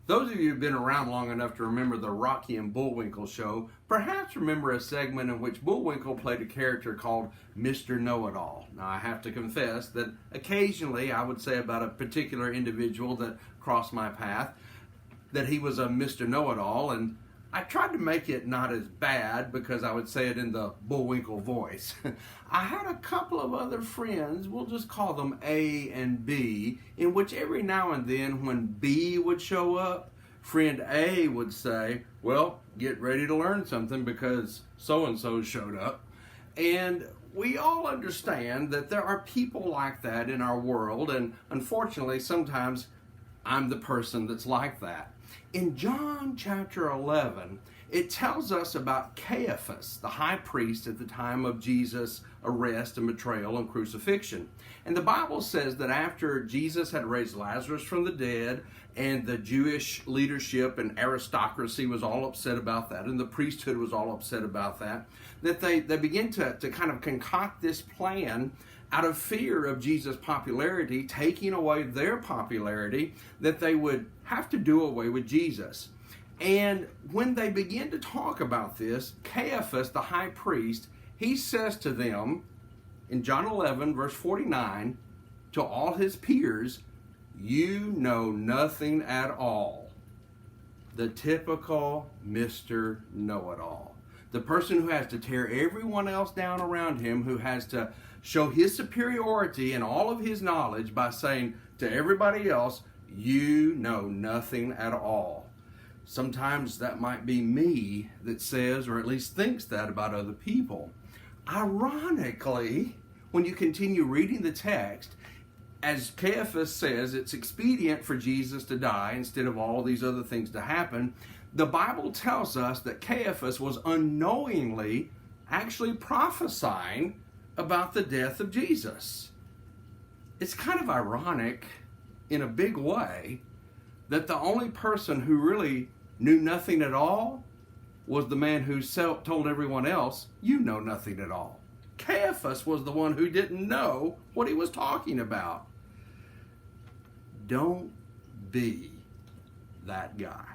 Those of you who've been around long enough to remember the Rocky and Bullwinkle show perhaps remember a segment in which Bullwinkle played a character called Mr. Know-It-All. Now, I have to confess that occasionally I would say about a particular individual that crossed my path that he was a Mr. Know-It-All, and I tried to make it not as bad because I would say it in the Bullwinkle voice. I had a couple of other friends, we'll just call them A and B, in which every now and then when B would show up, friend A would say, well, get ready to learn something because so-and-so showed up. And we all understand that there are people like that in our world, and unfortunately sometimes I'm the person that's like that. In John chapter 11, it tells us about Caiaphas, the high priest at the time of Jesus' arrest and betrayal and crucifixion. And the Bible says that after Jesus had raised Lazarus from the dead, and the Jewish leadership and aristocracy was all upset about that, and the priesthood was all upset about that, that they begin to kind of concoct this plan out of fear of Jesus' popularity, taking away their popularity, that they would have to do away with Jesus. And when they begin to talk about this, Caiaphas, the high priest, he says to them in John 11, verse 49, to all his peers, you know nothing at all. The typical Mr. Know-It-All. The person who has to tear everyone else down around him, who has to show his superiority and all of his knowledge by saying to everybody else, you know nothing at all. Sometimes that might be me that says, or at least thinks that about other people. Ironically, when you continue reading the text, as Caiaphas says, it's expedient for Jesus to die instead of all these other things to happen. The Bible tells us that Caiaphas was unknowingly actually prophesying about the death of Jesus. It's kind of ironic in a big way that the only person who really knew nothing at all was the man who told everyone else, you know nothing at all. Caiaphas was the one who didn't know what he was talking about. Don't be that guy.